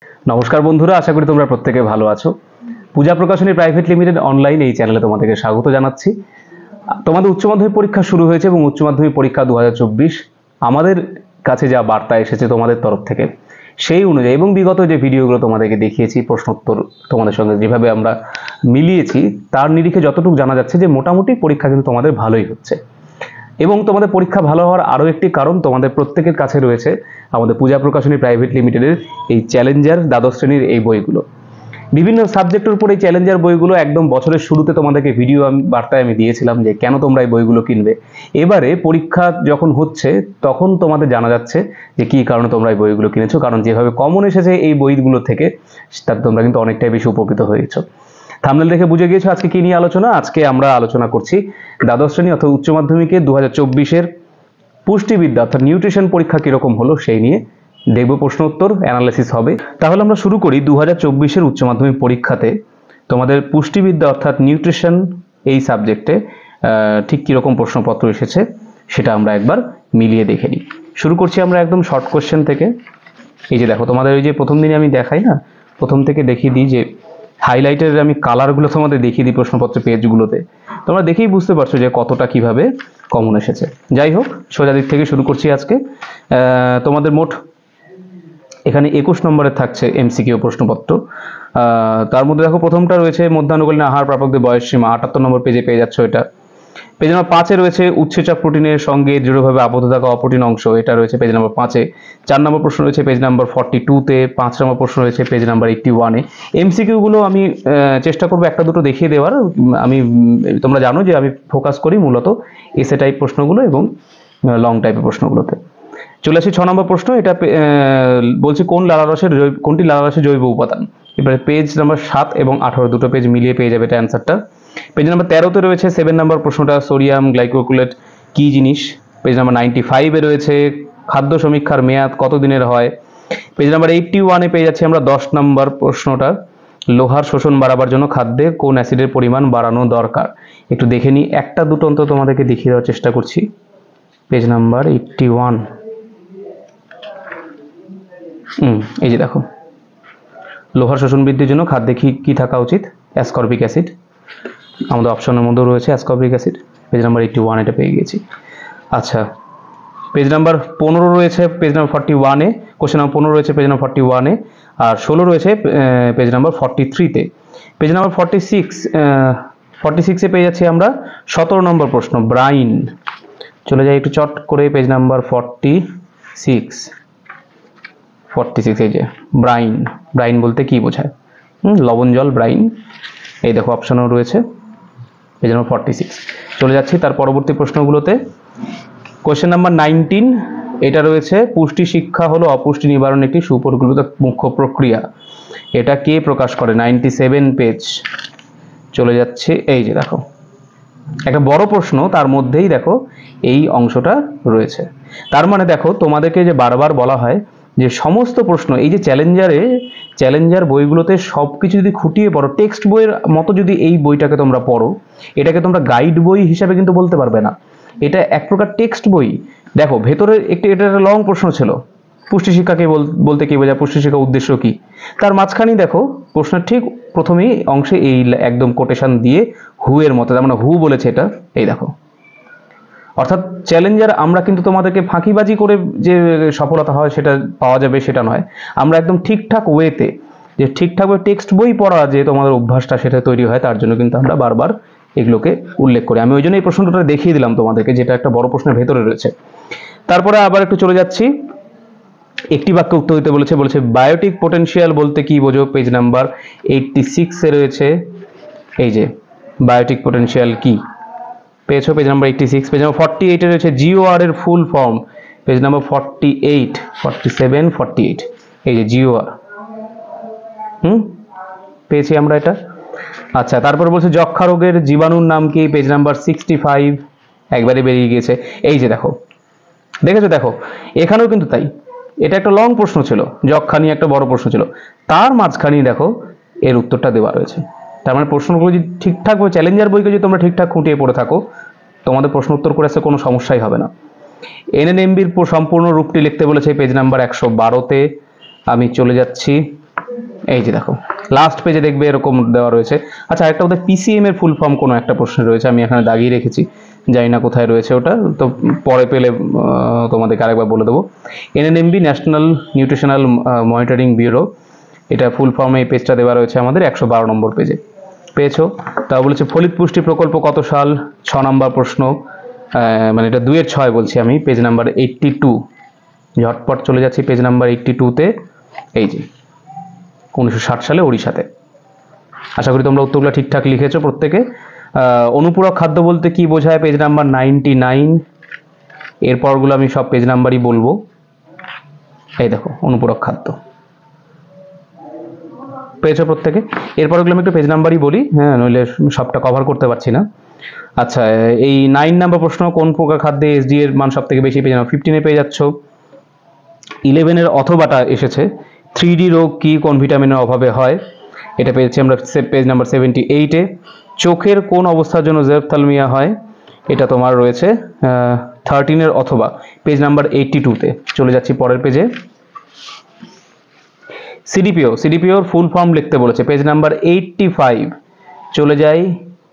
নমস্কার বন্ধুরা, আশা করি তোমরা প্রত্যেকে ভালো আছো। পূজা প্রকাশনী প্রাইভেট লিমিটেড অনলাইন এই চ্যানেলে তোমাদেরকে স্বাগত জানাচ্ছি। তোমাদের উচ্চ মাধ্যমিক পরীক্ষা শুরু হয়েছে এবং উচ্চ মাধ্যমিক পরীক্ষা 2024 আমাদের কাছে যা বার্তা এসেছে তোমাদের তরফ থেকে সেই অনুযায়ী এবং বিগত যে ভিডিওগুলো তোমাদেরকে দেখিয়েছি, প্রশ্নোত্তর তোমাদের সঙ্গে যেভাবে আমরা মিলিয়েছি তার নিরিখে যতটুকু জানা যাচ্ছে যে মোটামুটি পরীক্ষা কিন্তু তোমাদের ভালোই হচ্ছে। এবং তোমাদের পরীক্ষা ভালো হওয়ার আরও একটি কারণ, তোমাদের প্রত্যেকের কাছে রয়েছে আমাদের পূজা প্রকাশনী প্রাইভেট লিমিটেডের এই চ্যালেঞ্জার দ্বাদশ শ্রেণীর এই বইগুলো। বিভিন্ন সাবজেক্টের উপর এই চ্যালেঞ্জার বইগুলো একদম বছরের শুরুতে তোমাদেরকে ভিডিও বার্তায় আমি দিয়েছিলাম যে কেন তোমরা এই বইগুলো কিনবে। এবারে পরীক্ষা যখন হচ্ছে তখন তোমাদের জানা যাচ্ছে যে কী কারণে তোমরা এই বইগুলো কিনেছো, কারণ যেভাবে কমন এসেছে এই বইগুলো থেকে তার তোমরা কিন্তু অনেকটাই বেশি উপকৃত হয়েছো। থাম্বনেল দেখে বুঝে গিয়েছো আজকে কি নিয়ে আলোচনা। আজকে আমরা আলোচনা করছি দ্বাদশ শ্রেণী অর্থাৎ উচ্চ মাধ্যমিকে 2024-এর পুষ্টিবিদ্যা অর্থাৎ নিউট্রিশন পরীক্ষা কীরকম হলো সেই নিয়ে দেখব, প্রশ্ন উত্তর অ্যানালাইসিস হবে। তাহলে আমরা শুরু করি 2024-এর উচ্চ মাধ্যমিক পরীক্ষাতে তোমাদের পুষ্টিবিদ্যা অর্থাৎ নিউট্রিশন এই সাবজেক্টে ঠিক কীরকম প্রশ্নপত্র এসেছে সেটা আমরা একবার মিলিয়ে দেখে নিই। শুরু করছি আমরা একদম শর্ট কোশ্চেন থেকে। এই যে দেখো, তোমাদের ওই যে প্রথম দিনে আমি দেখাই না, প্রথম থেকে দেখিয়ে দিই যে হাইলাইটের আমি কালারগুলো তোমাদের দেখিয়ে দিই প্রশ্নপত্রের পেজগুলোতে, তোমরা দেখেই বুঝতে পারছো যে কতটা কিভাবে কমন এসেছে। যাই হোক, সোজা দিক থেকে শুরু করছি আজকে। তোমাদের মোট এখানে 21 নম্বরের থাকছে এমসিকিউ প্রশ্নপত্র। তার মধ্যে দেখো প্রথমটা রয়েছে মধ্যাহ্নকালীন আহার প্রাপকদের বয়সসীমা, 78 নম্বর পেজে পেয়ে যাচ্ছ এটা। পেজ নাম্বার 5-এ রয়েছে উৎসেচক প্রোটিনের সঙ্গে দৃঢ়ভাবে আবদ্ধ থাকা অপ্রোটিন অংশ, এটা রয়েছে পেজ নাম্বার 5-এ। 4 নম্বর প্রশ্ন রয়েছে পেজ নাম্বার 42-তে। 5 নম্বর প্রশ্ন রয়েছে পেজ নাম্বার 81-এ। এমসিকিউগুলো আমি চেষ্টা করবো একটা দুটো দেখিয়ে দেওয়ার। আমি তোমরা জানো যে আমি ফোকাস করি মূলত এসে টাইপ প্রশ্নগুলো এবং লং টাইপের প্রশ্নগুলোতে। চলে আসি 6 নম্বর প্রশ্ন। এটা বলছে কোনটি লালারসের জৈব উপাদান। এবারে পেজ নাম্বার 7 এবং 18 দুটো পেজ মিলিয়ে পেয়ে যাবে এটা অ্যান্সারটা। পেজ নাম্বার 13-তে রয়েছে 7 নম্বর প্রশ্নটা, সোডিয়াম গ্লাইকোকুলেট কী জিনিস। পেজ নাম্বার 95-এ রয়েছে খাদ্য সমীক্ষার মেয়াদ কত দিনের হয়। পেজ নাম্বার 81-এ পেয়ে যাচ্ছি আমরা 10 নম্বর প্রশ্নটা, লোহার শোষণ বাড়াবার জন্য খাদ্যে কোন অ্যাসিডের পরিমাণ বাড়ানো দরকার। একটু দেখে নিই, একটা দুটো অন্তত তোমাদেরকে দেখিয়ে দেওয়ার চেষ্টা করছি। পেজ নাম্বার 81, এই যে দেখো, লোহার শোষণ বৃদ্ধির জন্য খাদ্যে কি থাকা উচিত, অ্যাসকর্বিক অ্যাসিড। আমাদের অপশনের মধ্যেও রয়েছে অ্যাসকর্বিক অ্যাসিড। পেজ নাম্বার 81 এটা পেয়ে গেছি। আচ্ছা, পেজ নাম্বার 15 রয়েছে পেজ নাম্বার 41-এ, কোশ্চেন নাম্বার 15 রয়েছে পেজ নাম্বার 41-এ, আর 16 রয়েছে পেজ নাম্বার 43-তে। পেজ নাম্বার 46-এ পেয়ে যাচ্ছি আমরা 17 নম্বর প্রশ্ন, ব্রাইন। চলে যাই একটু চট করে পেজ নাম্বার 46। এই যে ব্রাইন বলতে কি বোঝায়, লবণ জল ব্রাইন। এই দেখো অপশনও রয়েছে পেজ নাম্বার 46। চলে যাচ্ছি তার পরবর্তী প্রশ্নগুলোতে। কোশ্চেন নাম্বার 19, এটা রয়েছে পুষ্টি শিক্ষা হলো অপুষ্টি নিবারণ একটি সুপরিকল্পিত মুখ্য প্রক্রিয়া, এটা কে প্রকাশ করে। 97 পেজ। চলে যাচ্ছে, এই যে দেখো একটা বড় প্রশ্ন, তার মধ্যেই দেখো এই অংশটা রয়েছে। তার মানে দেখো তোমাদেরকে যে বারবার বলা হয় যে সমস্ত প্রশ্ন এই যে চ্যালেঞ্জার বইগুলোতে সব কিছু যদি খুঁটিয়ে পড়ো, টেক্সট বইয়ের মতো যদি এই বইটাকে তোমরা পড়ো, এটাকে তোমরা গাইড বই হিসাবে কিন্তু বলতে পারবে না, এটা এক প্রকার টেক্সট বই। দেখো ভেতরে এটা একটা লং প্রশ্ন ছিল, পুষ্টি শিক্ষাকে বলতে কি বোঝায়, পুষ্টি শিক্ষার উদ্দেশ্য কি। তার মাঝখানেই দেখো প্রশ্নের ঠিক প্রথমেই অংশে এই একদম কোটেশন দিয়ে হুয়ের মতো, তার মানে হু বলেছে এটা, এই দেখো। অর্থাৎ চ্যালেঞ্জার আমরা কিন্তু তোমাদেরকে ফাঁকিবাজি করে যে সফলতা হয় সেটা পাওয়া যাবে সেটা নয়, আমরা একদম ঠিকঠাক ওয়েতে যে ঠিকঠাকভাবে টেক্সট বই পড়া যে তোমাদের অভ্যাসটা সেটা তৈরি হয়, তার জন্য কিন্তু আমরা বারবার এগুলোকে উল্লেখ করি। আমি ওই জন্য এই প্রশ্নটা দেখিয়ে দিলাম তোমাদেরকে, যেটা একটা বড় প্রশ্নের ভেতরে রয়েছে। তারপরে আবার একটু চলে যাচ্ছি, একটি বাক্য উত্তর দিতে বলেছে বায়োটিক পোটেনশিয়াল বলতে কি বোঝো। পেজ নাম্বার 86-এ রয়েছে, এই যে বায়োটিক পোটেনশিয়াল কি পেয়েছো পেজ নাম্বার 86। পেজ নাম্বার 48-এ রয়েছে জিওআর এর ফুল ফর্ম, পেজ নাম্বার 48, 47, 48, এই যে জিওআর, পেয়েছি আমরা এটা। আচ্ছা, তারপর বলছে যক্ষা রোগের জীবাণুর নাম কি, পেজ নাম্বার 65, একবারে বেরিয়ে গিয়েছে। এই যে দেখো, দেখেছো, দেখো এখানেও কিন্তু তাই, এটা একটা লং প্রশ্ন ছিল, যক্ষা নিয়ে একটা বড় প্রশ্ন ছিল, তার মাঝখানেই দেখো এর উত্তরটা দেওয়া রয়েছে। তার মানে প্রশ্নগুলো যদি ঠিকঠাক চ্যালেঞ্জার বইকে যদি তোমরা ঠিকঠাক খুঁটিয়ে পড়ে থাকো, তোমাদের প্রশ্ন উত্তর করে আসতে কোনো সমস্যাই হবে না। এনএনএমবির সম্পূর্ণ রূপটি লিখতে বলেছে পেজ নাম্বার 112-তে। আমি চলে যাচ্ছি এই যে দেখো লাস্ট পেজে দেখবে এরকম দেওয়া রয়েছে। আচ্ছা, একটা ওদের পিসিএম এর ফুল ফর্ম কোনো একটা প্রশ্ন রয়েছে, আমি এখানে দাগিয়ে রেখেছি, জানি না কোথায় রয়েছে ওটা, তো পরে পেলে তোমাদেরকে আরেকবার বলে দেবো। এনএনএমবি, ন্যাশনাল নিউট্রিশনাল মনিটরিং ব্যুরো, এটা ফুল ফর্মে এই পেজটা দেওয়া রয়েছে আমাদের 112 নম্বর পেজে। পেয়েছো? তা বলেছে ফলিত পুষ্টি প্রকল্প কত সাল, 6 নম্বর প্রশ্ন, মানে এটা 2-6 বলছি আমি, পেজ নাম্বার 82। ঝটপট চলে যাচ্ছি পেজ নাম্বার 82-তে। এই যে 1960 সালে ওড়িশাতে। আশা করি তোমরা উত্তরগুলো ঠিকঠাক লিখেছো প্রত্যেকে। অনুপূরক খাদ্য বলতে কি বোঝায়, পেজ নাম্বার 99। এরপরগুলো আমি সব পেজ নাম্বারই বলবো। এই দেখো অনুপূরক খাদ্য পেয়েছো প্রত্যেকে। এরপরগুলো আমি একটু পেজ নাম্বারই বলি, হ্যাঁ, নইলে সবটা কভার করতে পারছি না। আচ্ছা, এই 9 নম্বর প্রশ্ন, কোন প্রকার খাদ্যে এসডি এর মান সব থেকে বেশি, পেজ নাম্বার 15-এ পেয়ে যাচ্ছ। 11-এর অথবাটা এসেছে, 3D রোগ কি, কোন ভিটামিনের অভাবে হয়, এটা পেয়েছি আমরা পেজ নাম্বার 78-এ। চোখের কোন অবস্থার জন্য জেরপ্থ্যালমিয়া হয়, এটা তোমার রয়েছে 13-এর অথবা, পেজ নাম্বার 82-তে। চলে যাচ্ছি পরের পেজে। সিডিপিওর ফুল ফর্ম লিখতে বলেছে, পেজ নাম্বার 85। চলে যাই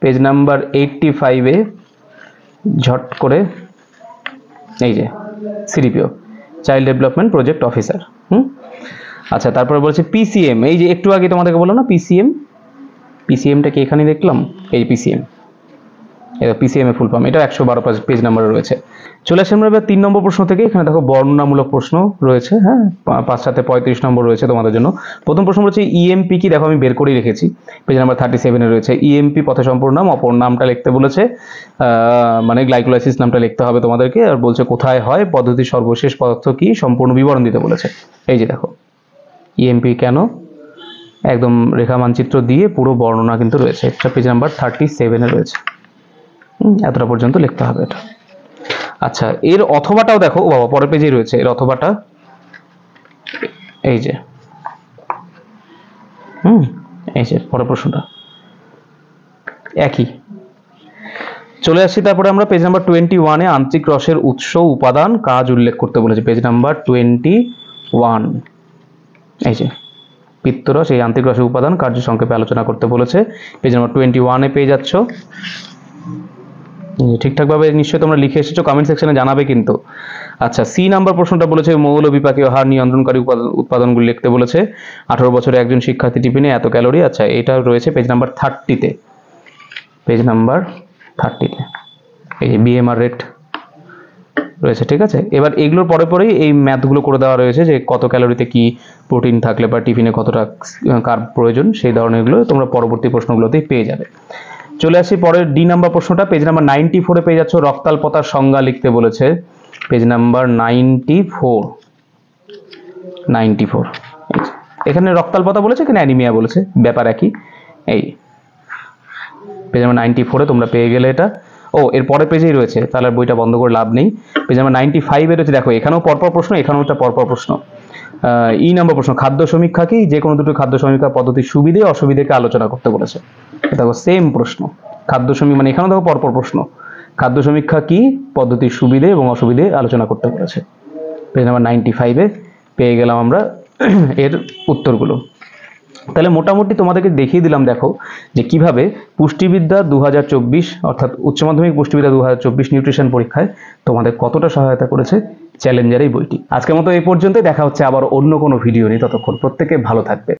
পেজ নাম্বার 85-এ ঝট করে। এই যে CDPO, child development project officer. আচ্ছা, তারপরে বলেছে পিসিএম, এই যে একটু আগে তোমাদেরকে বললাম না পিসিএমটা কি এখানে দেখলাম, এই পিসিএম, এটা পিসিএম এর ফুল ফর্ম, এটা 112 পেজ নাম্বারে রয়েছে। চলে আসি আমরা এবার 3 নম্বর প্রশ্ন থেকে। এখানে দেখো বর্ণনামূলক প্রশ্ন রয়েছে, হ্যাঁ, 5-35 নম্বর রয়েছে তোমাদের জন্য। প্রথম প্রশ্ন বলছে ইএমপি কি, দেখো আমি বের করেই রেখেছি, পেজ নাম্বার 37-এ রয়েছে। ইএমপি পথে সম্পূর্ণ নাম, অপর নামটা লিখতে বলেছে, মানে গ্লাইকোলাইসিস নামটা লিখতে হবে তোমাদেরকে। আর বলছে কোথায় হয়, পদ্ধতির সর্বশেষ পদার্থ কি, সম্পূর্ণ বিবরণ দিতে বলেছে। এই যে দেখো ইএমপি কেন, একদম রেখা মানচিত্র দিয়ে পুরো বর্ণনা কিন্তু রয়েছে, এটা পেজ নাম্বার 37-এ রয়েছে। এতটা পর্যন্ত লিখতে হবে এটা। আচ্ছা, এর অথবাটাও দেখো, ও বাবা, পরের পেজেই রয়েছে এর অথবাটা। এই যে এই যে পরের প্রশ্নটা একই। চলে আসছি তারপরে আমরা পেজ নাম্বার 21-এ, আন্তরিক রসের উৎস, উপাদান, কাজ উল্লেখ করতে বলেছে, পেজ নাম্বার 21। এই যে পিত্তরস, এই আন্তরিক রসের উপাদান, কার্য সংক্ষেপে আলোচনা করতে বলেছে, পেজ নাম্বার 21-এ পেয়ে যাচ্ছ। ঠিকঠাকভাবে নিশ্চয়ই তোমরা লিখে এসেছো, কমেন্ট সেকশনে জানাবে কিন্তু। আচ্ছা, সি নাম্বার প্রশ্নটা বলেছে মৌল বিপাকীয় হার নিয়ন্ত্রণকারী উৎপাদনগুলি লিখতে বলেছে। 18 বছরে একজন শিক্ষার্থী টিফিনে এত ক্যালোরি। আচ্ছা, এটা রয়েছে পেজ নাম্বার 30-তে, পেজ নাম্বার 30-তে। এই যে বিএমআর রেট রয়েছে, ঠিক আছে। এবার এগুলোর পরে পরেই এই ম্যাথগুলো করে দেওয়া রয়েছে, যে কত ক্যালোরিতে কি প্রোটিন থাকলে বা টিফিনে কতটা কার্ব প্রয়োজন, সেই ধরনেরগুলো তোমরা পরবর্তী প্রশ্নগুলোতেই পেয়ে যাবে। চলে আসি পরের ডি নাম্বার প্রশ্নটা, পেজ নাম্বার 94-এ পেয়ে যাচ্ছ। রক্তাল্পতার সংজ্ঞা লিখতে বলেছে, পেজ নাম্বার 94। এখানে রক্তাল্পতা বলেছে, এখানে অ্যানিমিয়া বলেছে, ব্যাপার একই। এই পেজ নাম্বার 94-এ তোমরা পেয়ে গেলে এটা। ও, এর পরের পেজেই রয়েছে, তাহলে আর বইটা বন্ধ করে লাভ নেই। পেজ নাম্বার 95-এ রয়েছে, দেখো এখানেও পরপর প্রশ্ন, এখানেও একটা পরপর প্রশ্ন। ই নাম্বার প্রশ্ন, খাদ্য সমীক্ষা কি, যে কোনো দুটো খাদ্য সমীক্ষা পদ্ধতির সুবিধে অসুবিধাকে আলোচনা করতে বলেছে। দেখো সেম প্রশ্ন, খাদ্য সমীক্ষা, মানে এখানেও দেখো পরপর প্রশ্ন, খাদ্য সমীক্ষা কি, পদ্ধতির সুবিধে এবং অসুবিধে আলোচনা করতে বলেছে। পেজ নাম্বার 95-এ পেয়ে গেলাম আমরা এর উত্তরগুলো। তাহলে মোটামুটি তোমাদেরকে দেখিয়ে দিলাম, দেখো যে কিভাবে পুষ্টিবিদ্যা 2024, অর্থাৎ উচ্চ মাধ্যমিক পুষ্টিবিদ্যা 2024 নিউট্রিশন পরীক্ষায় তোমাদের কতটা সহায়তা করেছে চ্যালেঞ্জার এই বইটি। আজকের মতো এই পর্যন্তই, দেখা হচ্ছে আবার অন্য কোনো ভিডিও নিয়ে, ততক্ষণ প্রত্যেকে ভালো থাকবে।